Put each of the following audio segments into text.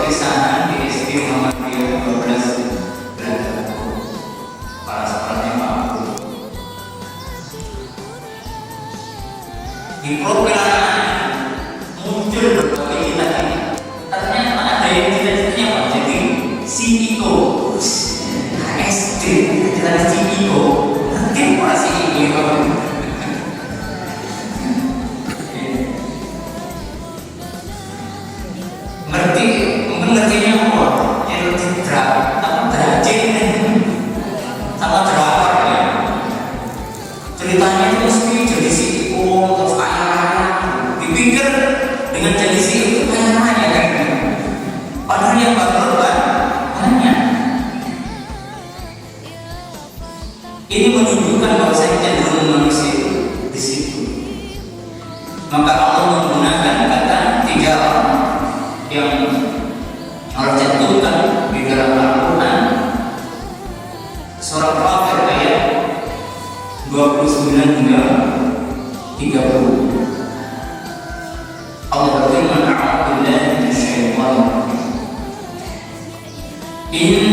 perpisahan di SD Muhammadiyah 12 Belanda. Para sekolahnya mampu. Di program muncul berbagai cita-cita. Ternyata ada yang cita-citanya apa? Jadi CEO. SD cita-cita CEO. Nanti apa CEO? Ngertinya apa? Drajin sama driver ya. Ceritanya itu mesti jadi CEO terus kaya-kaya. Dipikir dengan jadi CEO itu kaya-kaya kan? Padahal yang bakal banyak. Ini menunjukkan bahwa saya cenderung manusia itu di situ. Maka Allah menggunakan kata tiga yang Allah cantumkan di dalam Al-Quran surah Fatir ayat 29 hingga 30. Allah berfirman, "A'udzu billahi minasyaitonir rajim.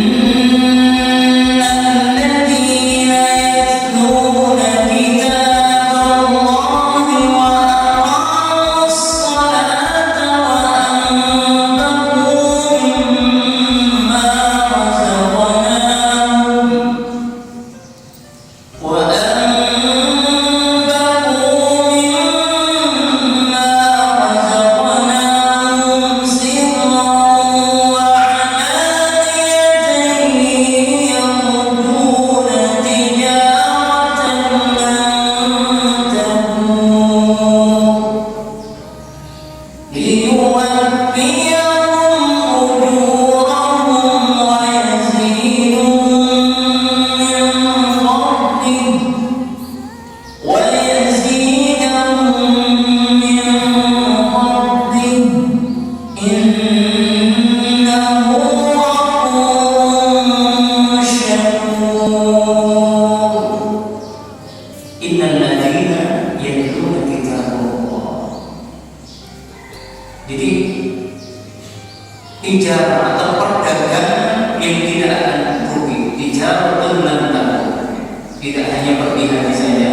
Jadi tijarah atau perdagangan yang tidak akan rugi, tijarah lan tidak hanya pergi haji saja.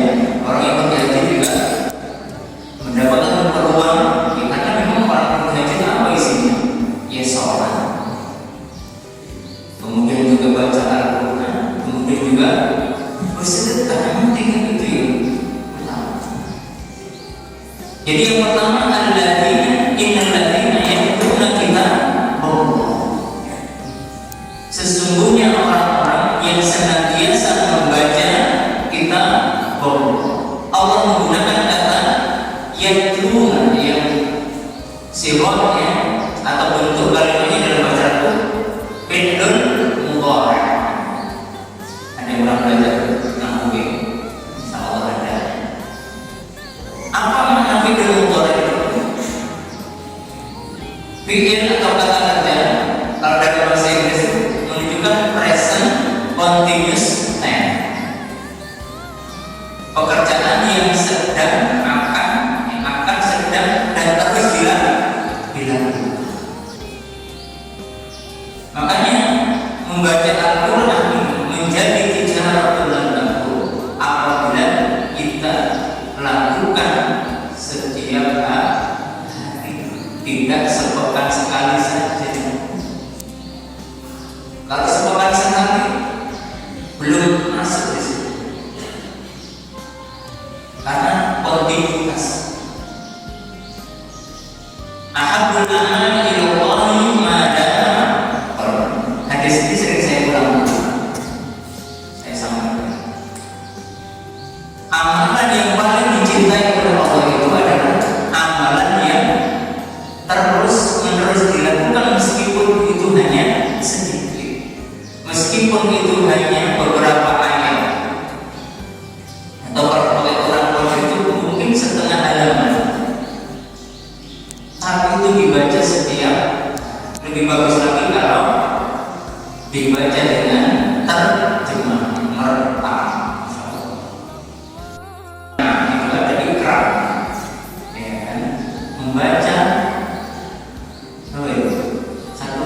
Orang yang pergi haji juga mendapatkan peluang, karena memang orang pergi haji apa isinya? Ya sholat, kemudian juga baca Al-Quran, kemudian juga bersedekah. Memang tiga itu ya pertama. Jadi yang pertama sesungguhnya orang-orang yang senantiasa membaca kitab Allah. Allah menggunakan kata yatluna yang sirotnya atau bentuk kalimatnya dalam bahasa Arab fi'lun mudhari'. Ada yang orang belajar nahwu sama Allah ada. Apa makna fi'lun mudhari'? Fi'il atau kata-kata kalau dari bahasa Inggris menunjukkan present continuous tense, pekerjaan yang sedang, akan, sedang, dan terus dilakukan. Makanya membaca Al-Quran menjadi tijarah berlaku apabila kita lakukan setiap hari, tidak sepekan sekali saja. Kalau sepekan sekali belum masuk di situ, karena kontinuitas. Ahabul amal ilallahi ma dama. Hadis ini sering saya ulang, saya sampaikan. Amalan yang paling dicintai oleh Allah itu adalah amalan yang terus-menerus dilakukan meskipun itu hanya sedikit, meskipun itu hanya beberapa ayat, atau kalau orang tua itu mungkin setengah halaman, tapi itu dibaca setiap. Lebih bagus lagi kalau dibaca dengan terjemah merekam. Nah, itu ada ikrar, ya kan? Membaca satu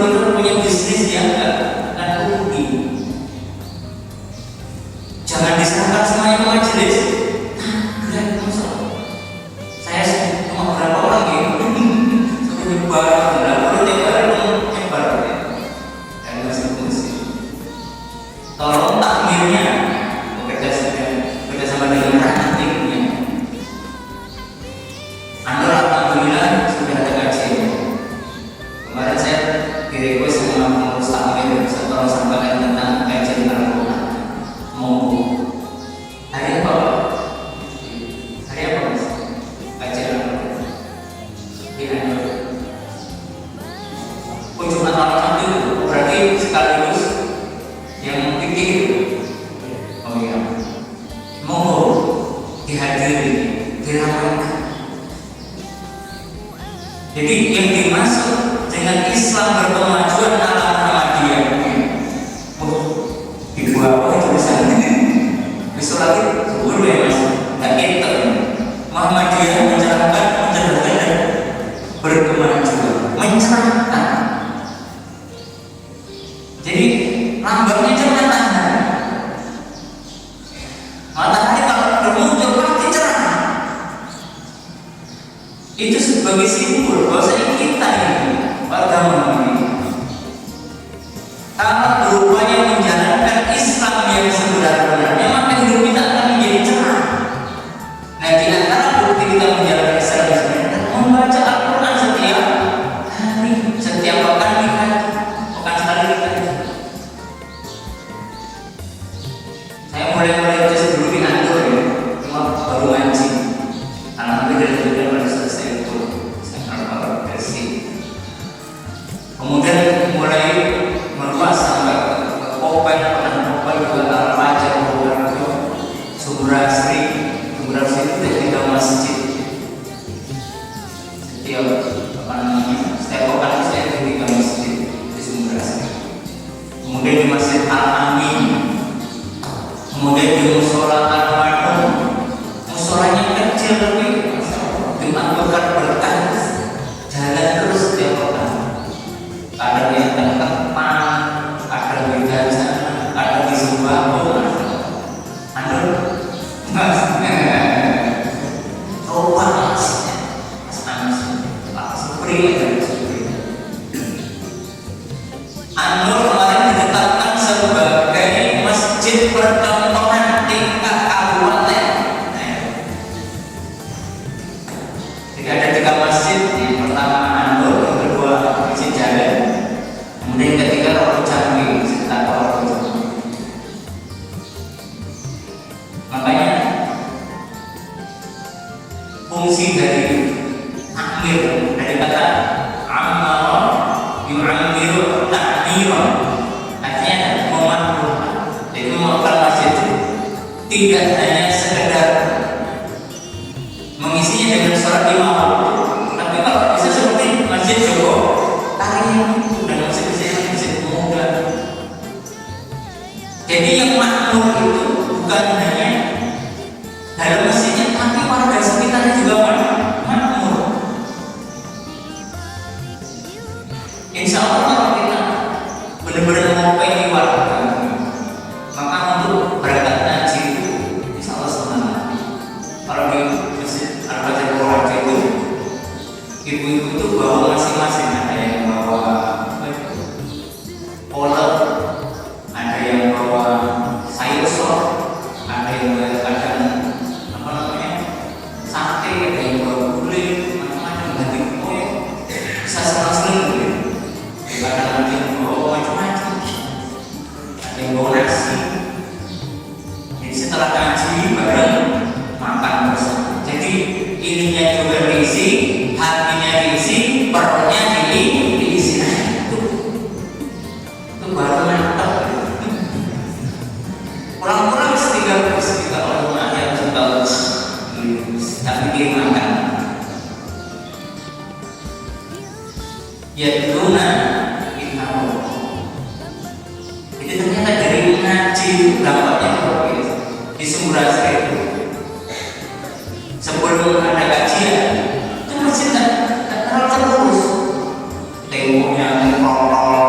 betul-betul punya bisnis yang nggak rugi. Jangan diserahkan semuanya ke majelis. Keren masuk. Saya cuma berapa orang ya? Satu nyebar, berapa nyebar, nyebar. Dan masih fungsi. Tolong takmirnya bekerja sama dengan rakyat timnya. Anda alhamdulillah sudah ada kajian. Kemarin saya direquest sama pengurus takmir, saya tolong sampaikan tentang kajian Al-Quran. Mau hari apa? Hari apa mas? Kajian Al-Quran. Di Anda. Kunjungan malam itu berarti sekaligus yang pikir. Oh iya. Mau dihadiri, diramaikan. Jadi yang dimaksud dengan Islam berkemajuan ala Muhammadiyah. Di bawah tulisannya. Besok lagi sebelum ya mas, nggak kita. Muhammadiyah mencerahkan, dan berkemajuan, mencerahkan. Jadi lambangnya jangan tanya. Matahari kalau bermuncul pasti cerah. Itu sebagai simbol bahwasanya kita ini agama ini kalau berupaya menjalankan Islam yang sebenar-benarnya, maka hidup kita akan menjadi cerah. Nah, di antara bukti kita menjalankan Islam yang sebenarnya membaca Al-Quran setiap hari, setiap pekan sekali kita. Saya mulai itu sebelum di kantor ya, cuma baru ngaji. Alhamdulillah dari baru selesai itu, saya bersih. Kemudian mulai meluas sampai ke Kopeng, juga Al-Fajar, Sumbrasri. Sumbrasri itu ada 3 masjid. Setiap pekan saya di 3 masjid di Sumbrasri. Kemudian di Masjid Al-Amin. Kemudian di Musola Al-Marhum. Musolanya kecil tapi dengan berkah jalan terus setiap pekan. Kadang yang Kempang, kadang di Gajah, kadang di Sumbawa. Anda coba mas Supri aja. Anur kemarin ditetapkan sebagai masjid percontohan tingkat kabupaten. Jadi ada 3 masjid, yang pertama Anur, yang kedua Masjid Jalan, kemudian yang ketiga Rogo Jambi, sekitar Rogo Jambi. Makanya fungsi dari takmir, dari kata amal yu'amiru takmiran, artinya memakmurkan. Jadi memakmurkan masjid tidak hanya sekedar mengisinya dengan sholat 5 waktu, tapi kalau bisa seperti Masjid Joko Tarian itu dan masjid muda. Jadi yang makmur itu bukan hanya dalam masjidnya, tapi warga sekitarnya juga makmur. Insya Allah kalau kita benar-benar mau pengen warga, maka untuk berangkat haji itu insya Allah senang. Kalau di Masjid Al-Fajar Purworejo itu ibu-ibu itu bawa masing-masing, ada yang bawa kolak, ada yang bawa sayur sop, ada yang bawa kadang sate, ada yang bawa gulai, macam-macam, ganti kue, bisa senang-senang gitu. Kadang ada yang bawa macam-macam, ada yang bawa nasi. Jadi setelah ngaji bareng makan bersama. Jadi ininya juga diisi, hatinya diisi, perutnya diisi. Itu baru mantap. Kurang-kurang sekitar orang yang sudah tapi dia makan. Ya tuna kita. Jadi ternyata dari ngaji dampaknya luar biasa. Di Sumbrasri itu sebelum ada kajian itu masih tak terlalu terus temboknya terlalu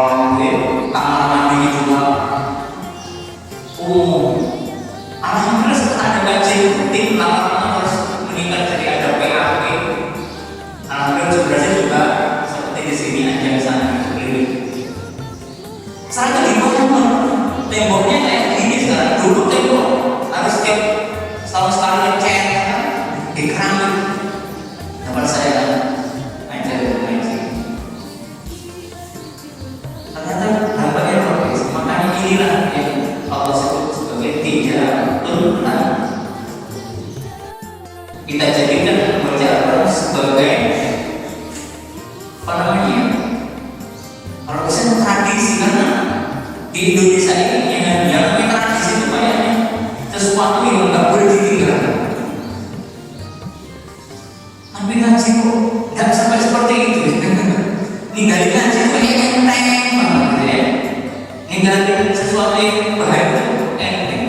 namanya, kalau bisa tradisi, karena di Indonesia ini yang namanya tradisi itu kayaknya sesuatu yang nggak boleh ditinggalkan. Tapi ngaji kok nggak sampai seperti itu. Ninggalin ngaji kok enteng banget ya. Ninggalin sesuatu yang bahaya itu enteng.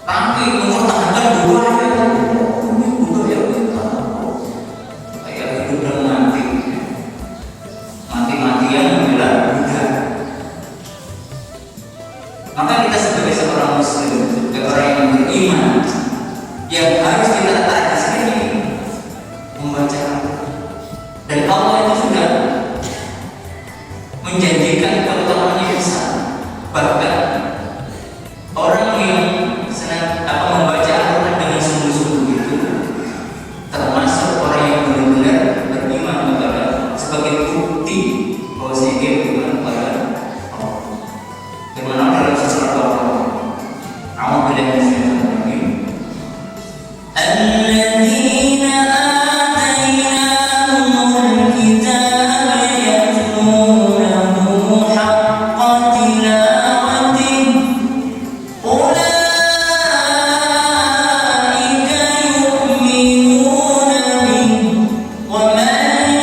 Tapi mempertahankan dua ini butuh ya kita. Kayak hidup dan mati. Mati-matian membela Buddha. Maka kita sebagai seorang muslim, sebagai orang yang beriman, yang harus kita tradisi ini membaca Al-Quran. Dan Allah itu sudah menjanjikan keutamaan yang besar. Bahkan orang yang senang membaca Al-Quran dengan sungguh-sungguh itu termasuk orang yang benar-benar beriman kepada sebagai bukti bahwa dia beriman kepada Allah. Bagaimana dalam surat Al-Baqarah? A'udzu billahi minasyaitonir rajim. Alladzina atainahumul kitaba yatlunahu haqqa tilawatihi ulaika yu'minuna bihi wa man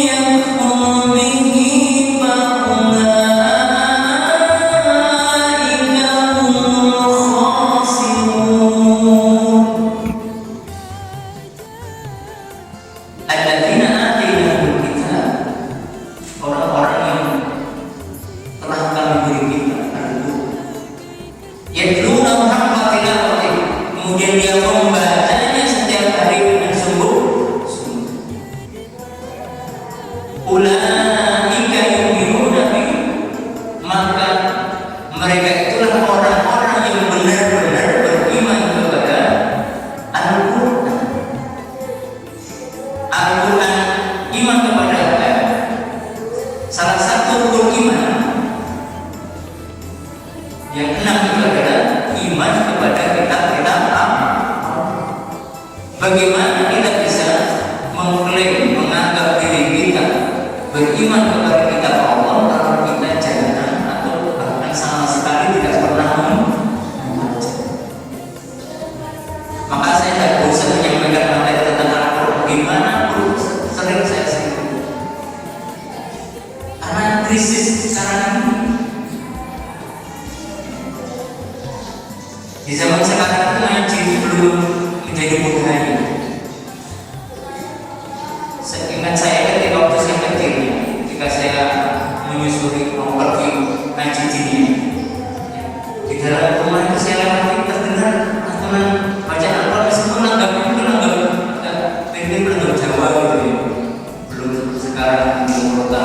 yakfur bihi fa ulaika humul khasirun. Alladzina atainahumul kitab, orang-orang yang telah kami beri kita Al-Quran. Yatlunahu haqqa tilawatihi, kemudian dia membacanya setiap hari dengan sungguh-sungguh. Ulaika yu'minuna bihi, maka mereka itulah orang-orang yang benar-benar beriman kepada Al-Quran. Al-Quran, iman kepada Allah. Salah satu rukun iman yang enam itu adalah iman kepada kitab-kitab Allah. Bagaimana kita bisa mengklaim, menganggap diri kita beriman kepada kitab Allah kalau kita jarang atau bahkan sama sekali tidak pernah membaca? Maka saya tidak bosan menyampaikan materi tentang Al-Quran gimana pun sering saya singgung. Karena krisis sekarang ini, di zaman sekarang itu ngaji belum menjadi budaya. Seingat saya ketika waktu saya kecil, ketika saya menyusuri mau pergi ngaji dini, di dalam rumah itu saya lewati terdengar teman baca Al-Quran meskipun nanggapnya itu nanggap Jawa gitu ya. Belum sekarang di kota.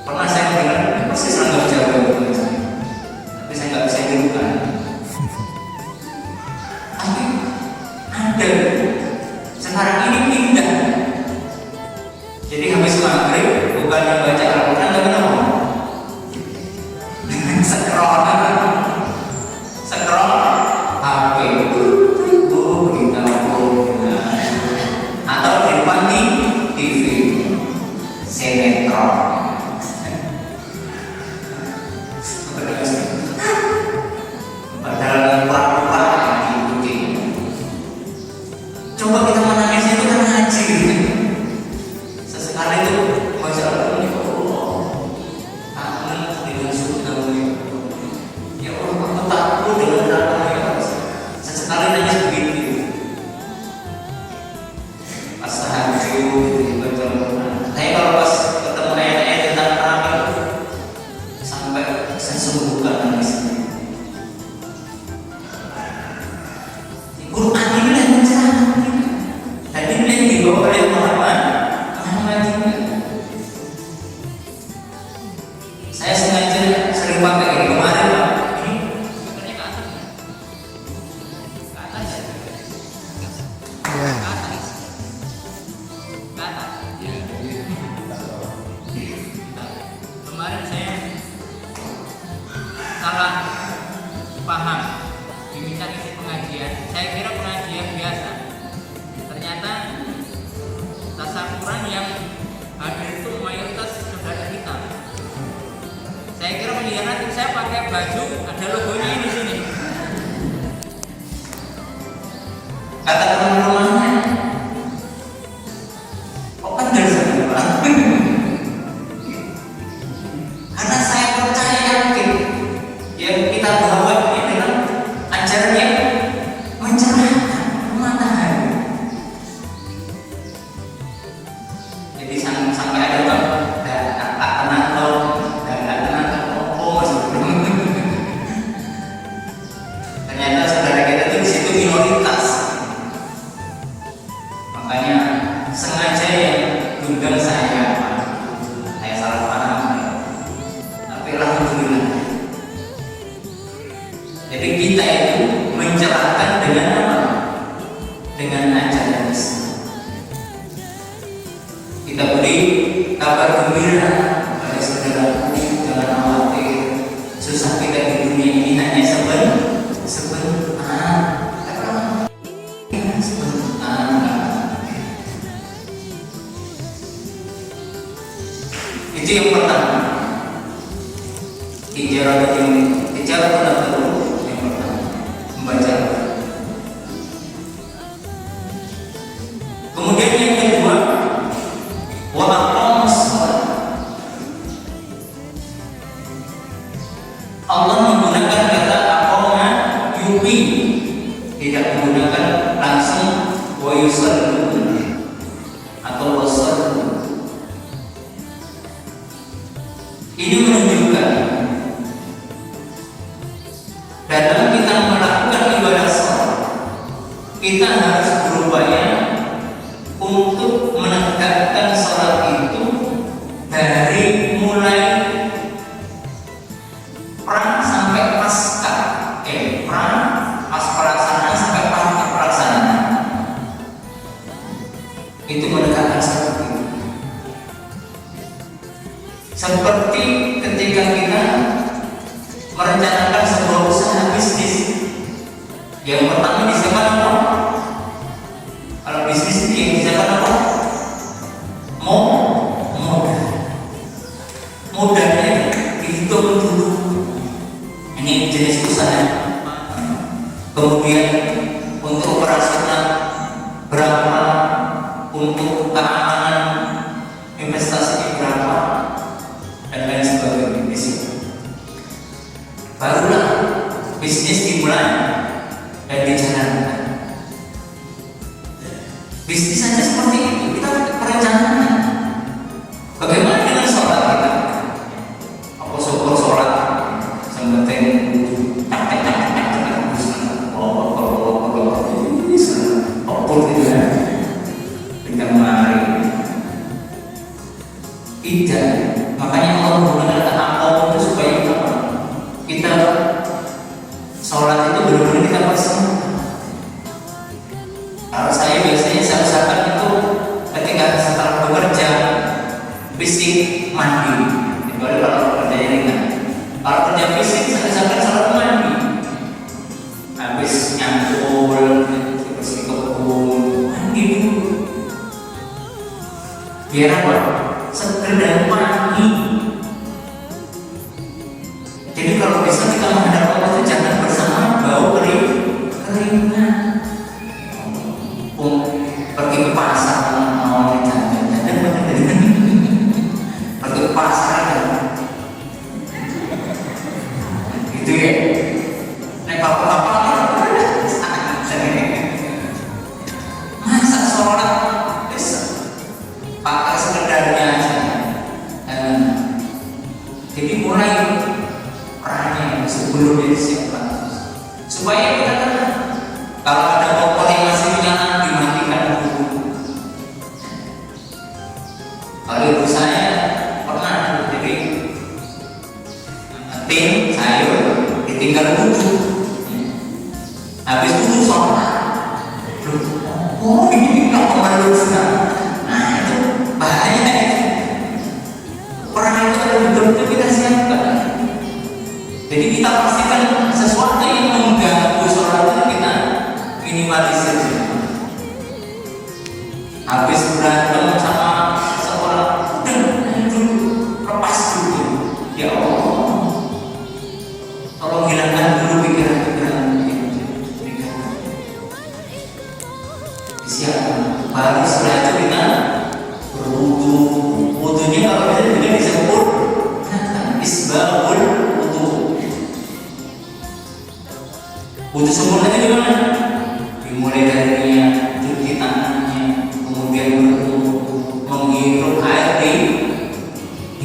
Pernah saya mendengar persis nanggap Jawa gitu, tapi saya nggak bisa tirukan. Tapi ada sekarang ini pindah. Jadi habis maghrib bukan yang baca Al-Quran tapi apa? Scroll HP atau di depan TV sinetron. Padahal pura-pura diikuti. Coba kita menangis itu kan ngaji. Sesekali itu baca Al-Quran, kangen dengan surga. baju ada logonya di sini. Kata teman rumahnya, kok kendor saja Pak? Karena saya percaya yakin yang kita bawa ini adalah ajaran yang mencerahkan matahari. Jadi sampai ada bang, tak tenang loh, tak tenang oh masih belum. Ternyata saudara kita itu di situ minoritas. Makanya sengaja yang diundang saya salah paham. Tapi alhamdulillah. Jadi kita itu mencerahkan dengan apa? Dengan ajaran Islam. Kita beri kabar gembira pada saudaraku, jangan khawatir. Susah kita di dunia ini hanya sebentar. Itu yang pertama. Hijrah dulu yang pertama membaca. Kemudian yang kedua, wa aqamus shalah. Allah menggunakan kata aqama yuqim, tidak menggunakan langsung wa yusallu atau wasallu. Ini menunjukkan dalam kita melakukan ibadah salat, kita harus berupaya untuk menegakkan salat itu dari mulai pra sampai pasca, pra pas pelaksanaan sampai pasca pelaksanaan. Itu menegakkan salat itu. Seperti ketika kita merencanakan sebuah usaha bisnis, yang pertama disiapkan apa? Kalau bisnis ini yang disiapkan apa? Modalnya dihitung dulu. Ini jenis usaha. Kemudian untuk operasional berapa, untuk keamanan investasi berapa, dan lain sebagainya di situ. Barulah bisnis dimulai dan dijalankan. Bisnis saja seperti itu, kita perencanaan. Bagaimana dengan sholat kita? Apa syukur sholat sembahyang tidak. Makanya Allah menggunakan kata aqam itu supaya kita sholat itu benar-benar kita persiapkan. Kalau saya biasanya usahakan itu ketika setelah bekerja fisik mandi. Kecuali kalau kerjanya ringan. Kalau kerja fisik saya usahakan sholat mandi. Habis nyangkul, bersih kebun, mandi dulu. Biar apa? Seger dan wangi. Jadi kalau bisa kita menghadap Allah itu jangan bersama bau keringat. Pergi ke pasar mau jajan-jajan, pergi ke pasar gitu ya. Naik kapal masa sholat pakai sekedarnya aja. Jadi mulai perannya sebelum disiapkan supaya kita tenang. Kalau ada kompor yang masih menyala dimatikan dulu. Kalau ibu saya pernah jadi tim sayur ditinggal wudhu, habis wudhu sholat. Oh ini nggak perlu senang. Nah itu bahaya. Perang itu ada betul-betul kita siapkan. Jadi kita pastikan sesuatu yang mengganggu sholat itu kita minimalisir. Habis berantem sama seorang, lepas dulu. Ya Allah,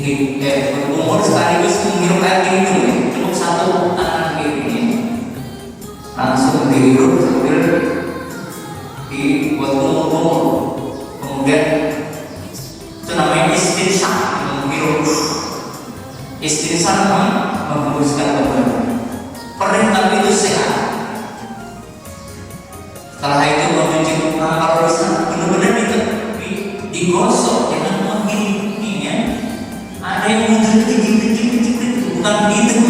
Umur sekaligus menghirup air dingin dulu ya. Cukup satu tangan kiri ini langsung dihirup sambil dibuat kumur-kumur. Kemudian itu namanya istinsah, menghirup. Istinsah menghembuskan beban. Perintah itu sehat. Setelah itu mencuci muka, kalau bisa benar-benar digosok, jangan menggini ya. Ada yang muncul kecil, bukan begitu,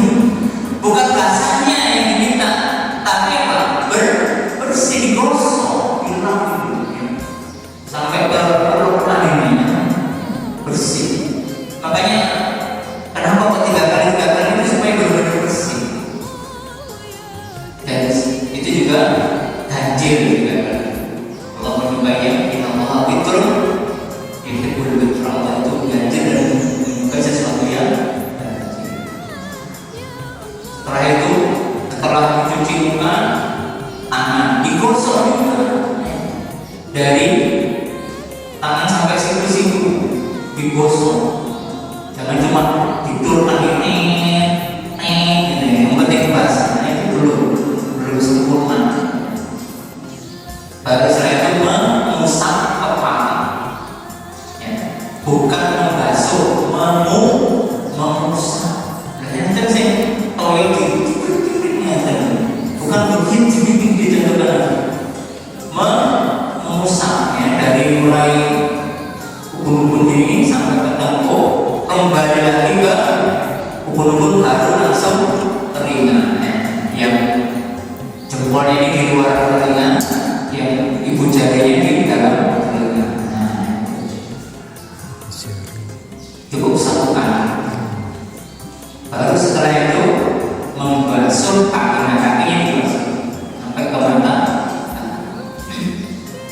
bukan rasanya yang diminta, tapi apa? Bersih, digosok, dilap sampai perlukan ini bersih. Makanya kenapa kok 3 kali itu supaya benar-benar bersih. Dan itu juga ganjil juga. Allah menyukai kita Allah fitrun yang betul-betul Allah itu ganjil dan menyukai sesuatu yang ganjil. Setelah itu, setelah mencuci muka, tangan digosok juga dari tangan sampai siku-siku digosok. Jangan cuma diturunkan ini, yang penting basah. Itu belum sempurna. Baru setelah itu mengusap kepala, ya. Bukan membasuh, mengusap. Kan sih, toyo bukan begitu mengusap ya, dari mulai ubun-ubun ini sampai ke tengkuk, kembali lagi ke ubun-ubun baru langsung telinga ya. Yang jempolnya ini di luar telinga, yang ibu jarinya di dalam telinga. Cukup satu kali. Baru setelah itu membasuh kakinya dibasuh sampai ke mata.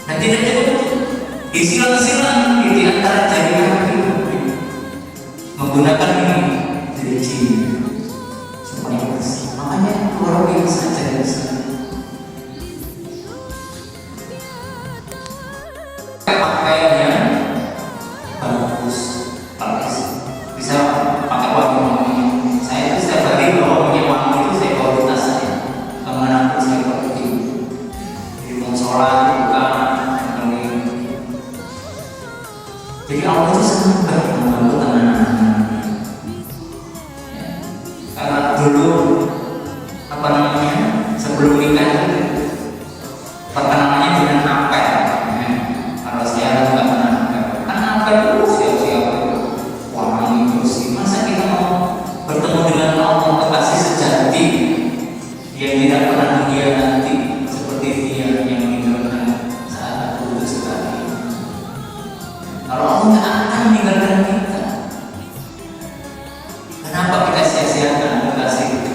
Dan tidak cukup disilang-silang di antara jari kaki menggunakan ini jari supaya bersih. Makanya orang biasa jari pakaiannya bagus, bisa pakai wangi. Saya itu setiap hari kalau punya wangi itu saya bawa di tas saya kemana pun saya pergi, di musola bukan. Jadi Allah itu sangat baik membantu anak-anak. Karena dulu sebelum nikah perkenalannya dengan apel. Kalau saya nggak pernah kan apel itu siap-siap wangi bersih. Masa kita mau bertemu dengan Allah kekasih sejati yang tidak pernah mengkhianati seperti dia yang meninggalkan saat putus sekali. Kalau Allah nggak akan meninggalkan kita, kenapa kita sia-siakan kekasih itu?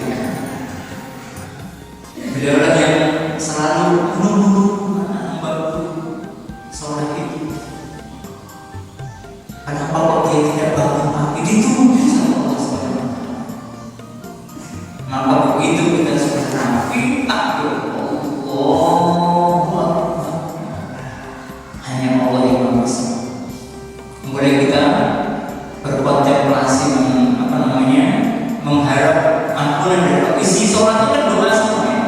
Beliaulah yang selalu membantu sholat itu. Kenapa kok dia tidak bangun pagi? Ditunggu sama Allah SWT. Maka begitu kita sudah rapi takut Allah, hanya Allah yang bisa. Mulai kita berkontemplasi mengharap ampunan dari Allah. Isi sholat itu kan doa semuanya.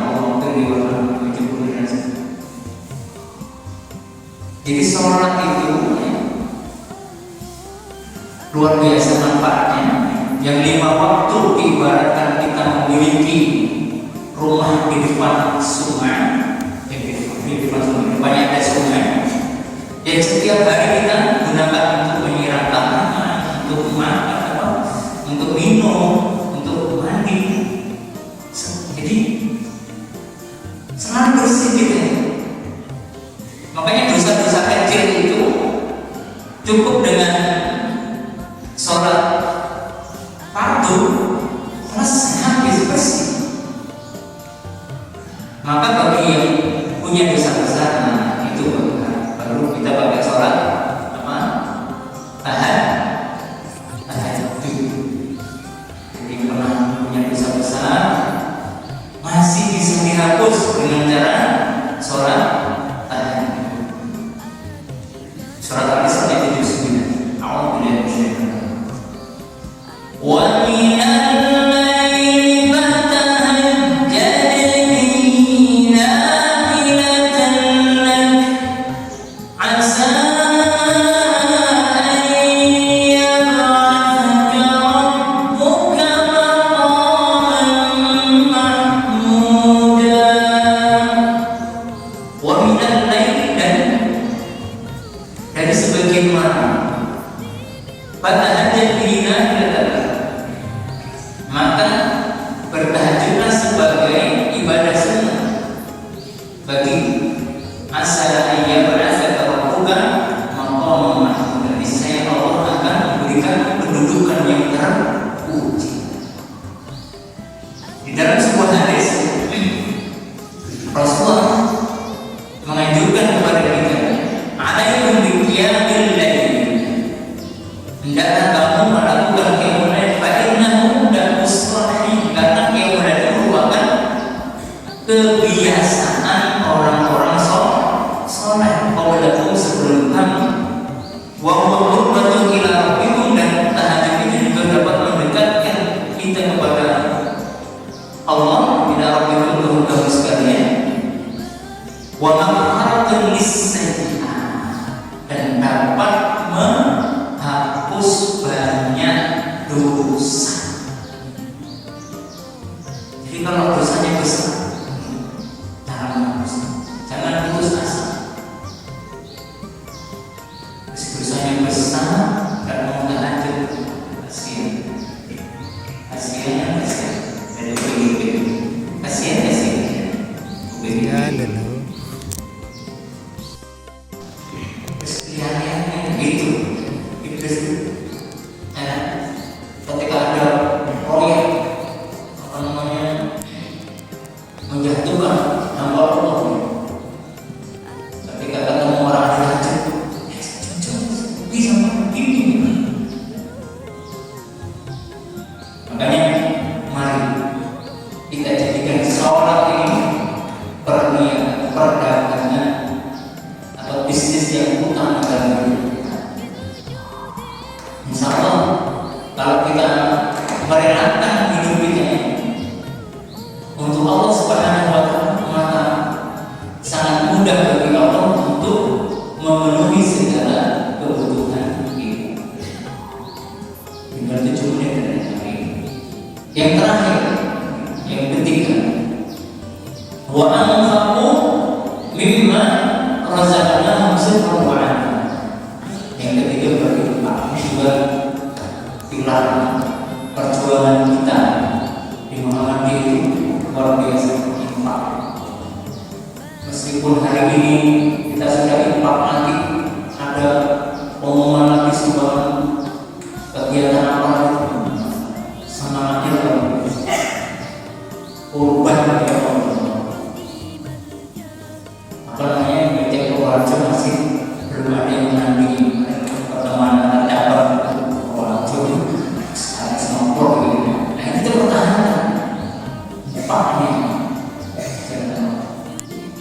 Jadi sholat itu luar biasa manfaatnya. Yang 5 waktu diibaratkan kita memiliki rumah di depan sungai, di depan sungai, depannya ada sungai. Yang setiap hari kita gunakan untuk menyiram tanaman, untuk makan, untuk minum, untuk mandi. Jadi selalu bersih gitu. Makanya dosa-dosa kecil itu cukup dengan sholat fardu selesai habis bersih. Maka bagi yang punya dosa besar, itu baru kita pakai sholat tahajud. Jadi pernah punya dosa besar masih bisa dihapus dengan cara sholat tahajud. Surat Al-Isra ayat 79. A'udzu billahi minasyaitonir rajim. kedudukan yang terpuji. Di dalam sebuah hadis Rasulullah menganjurkan kepada kita, alaikum biqiyamil lail, hendaklah kamu melakukan qiyamul lail, fa innahu da'us salih, karena qiyamul lail itu merupakan kebiasaan orang-orang soleh qablakum, sebelum kamu. Wa huwa qurbatun ila rabbikum, dan tahajud itu juga dapat mendekatkan kita kepada Allah, ila rabbikum, untuk kamu sekalian. Wa maghfiratun lis-sayyi'at, dan dapat menghapus banyak dosa. Jadi kalau dosanya besar, jangan putus asa. Dosanya besar, gak mau tahajud, kasihan dari PGB, kasihan kesetiaannya gitu. Iblis ketika ada proyek menjatuhkan nama Allah, ketika ketemu orang tahajud, bisa begini. Makanya mari kita jadikan sholat ini perdagangan atau bisnis yang utama dalam hidup kita. Insya Allah, kalau kita merelakan hidup kita untuk Allah Subhanahu wa Ta'ala, maka sangat mudah bagi Allah untuk memenuhi segala kebutuhan kita. Tinggal 7 menit dari hari. Yang terakhir, yang ketiga, wa anfaqu mimma razaqnahum sirran wa alaniya. Yang ketiga, berinfak. Juga pilar perjuangan kita di Muhammadiyah itu luar biasa, infak. Meskipun hari ini kita sudah infak, nanti ada pengumuman lagi sumbangan kegiatan apa semangatnya kurban ya apa namanya, Becek Purworejo masih belum ada yang menandingi pertemanan cabang Purworejo sekarang senompor gitu. Nah kita pertahankan infaknya,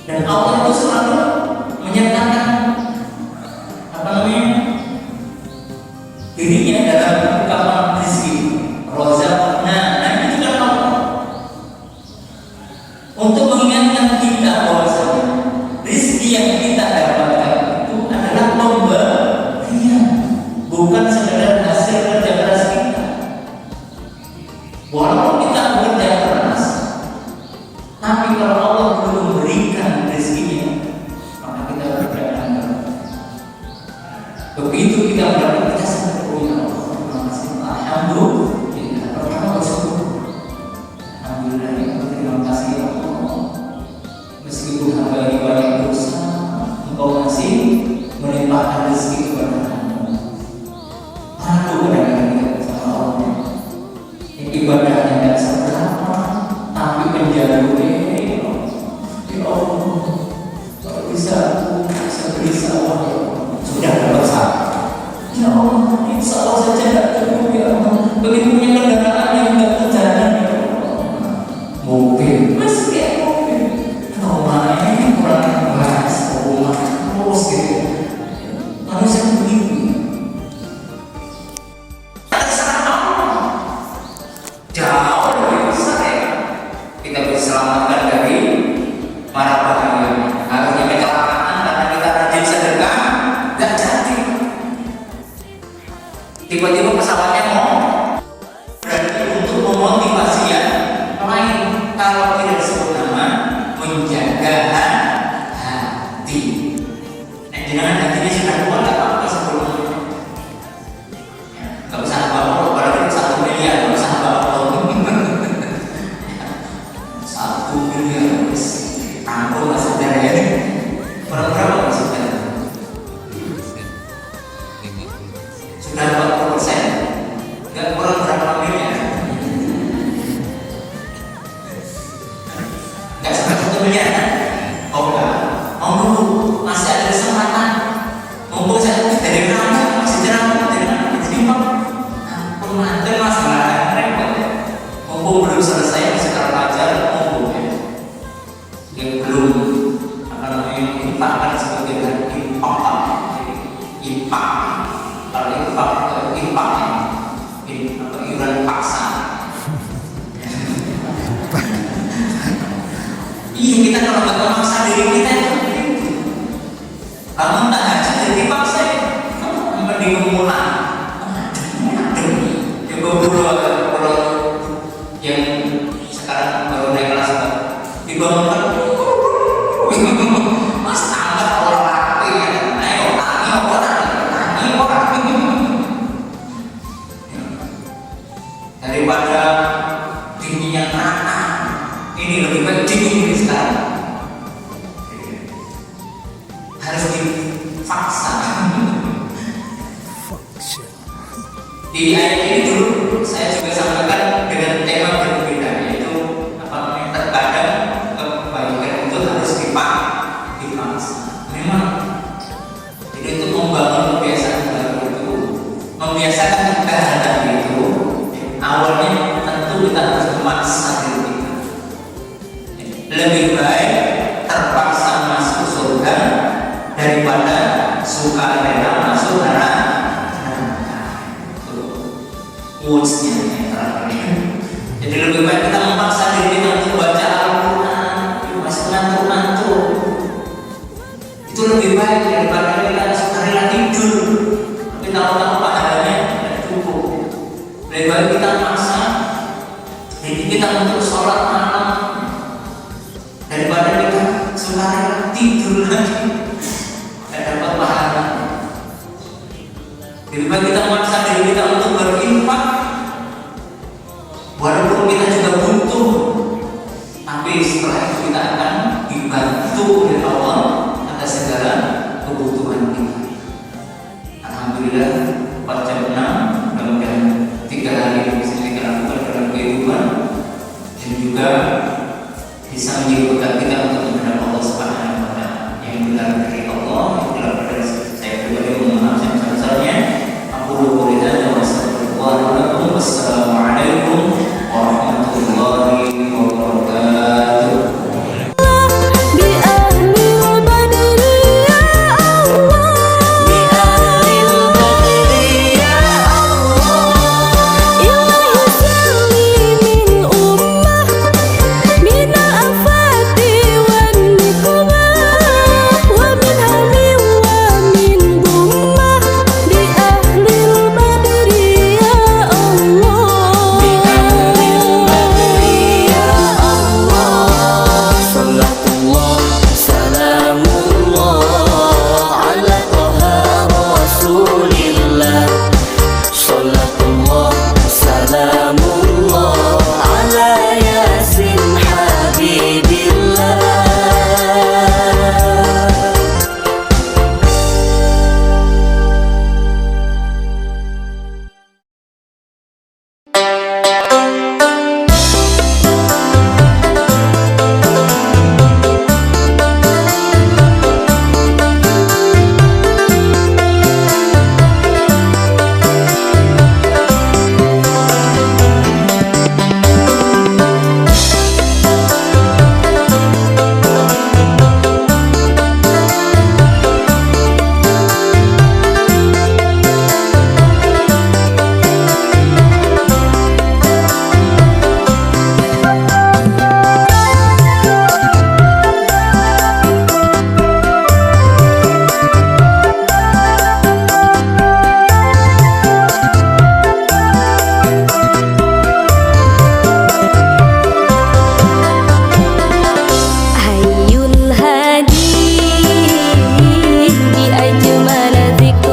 dan Allah itu selalu menyertakan apa namanya dirinya dalam ungkapan rezeki rozaqna. Nah itu kan Allah untuk mengingatkan kita bahwasanya rezeki yang kita dapatkan itu adalah pemberian, bukan sekedar hasil kerja keras kita. Walaupun kita bekerja keras, tapi kalau Allah belum memberikan rezekinya, maka kita berdoa. Begitu kita mendapat, kita sangat berdoa, alhamdulillah. Pertama bersyukur, alhamdulillah ya Allah, terima kasih ya Allah. Meskipun hamba ini banyak dosa, Engkau masih melimpahkan rezeki kepada hamba. Malu kadang-kadang kita sama Allah. Ibadahnya tidak seberapa, tapi penjalunya ya Allah, kalau bisa beri sawah ya Allah. Sudah dapat sawah ya Allah, insya Allah saja tidak cukup ya Allah. Begitu punya kendaraan yang tidak berjalan ya Allah, mobil masih kayak mobil, rumahnya kurang bahas, rumah terus gitu. Manusia begitu. Jauh lebih besar ya kita diselamatkan dari mara bahaya. Harusnya kecelakaan karena kita rajin sedekah, nggak jadi. Tiba-tiba pesawatnya mau, berarti untuk memotivasi yang lain. Kalau tidak disebut nama, menjaga hati. Nah, jangan hatinya sudah kuat, nggak apa-apa sebelumnya. Nggak usah bawa, padahal 1 miliar, nggak usah bawa. 1 miliar, aku nggak sadar ya. Orang berapa nggak sadar? Sudah 40%. iuran paksa. Iya, kita kalau nggak memaksa diri kita itu, kamu tak aja jadi dipaksa, kamu mending mulai. Coba pulau yang sekarang baru naik kelas dibangunkan, mas tambah orang rapi ya, ayo tangi orang, daripada tingginya tanah, ini lebih baik tinggi sekarang, harus dipaksa. Di ayat ini dulu saya juga sampaikan dengan tema berbeda, yaitu terkadang kebaikan itu harus dipaksa. Memang jadi itu membangun kebiasaan baru itu, membiasakan keadaan itu. Awalnya tentu kita harus memaksa diri kita. Lebih baik terpaksa masuk surga daripada sukarela masuk neraka. Quotes-nya yang terakhir. Jadi lebih baik kita memaksa diri kita untuk baca Al-Quran, masih ngantuk-ngantuk. Itu lebih baik daripada kita sukarela tidur, tapi tahu-tahu pahalanya tidak cukup. Lebih baik kita memaksa diri kita untuk sholat malam daripada kita sukarela tidur lagi, tidak dapat pahala. Lebih baik kita memaksa diri kita untuk berinfak, walaupun kita juga butuh, tapi setelah itu kita akan dibantu oleh Allah atas segala kebutuhan kita. Alhamdulillah 4 jam 6, mudah-mudahan 3 hari ini bisa kita lakukan dalam kehidupan dan juga bisa menjadi bekal kita untuk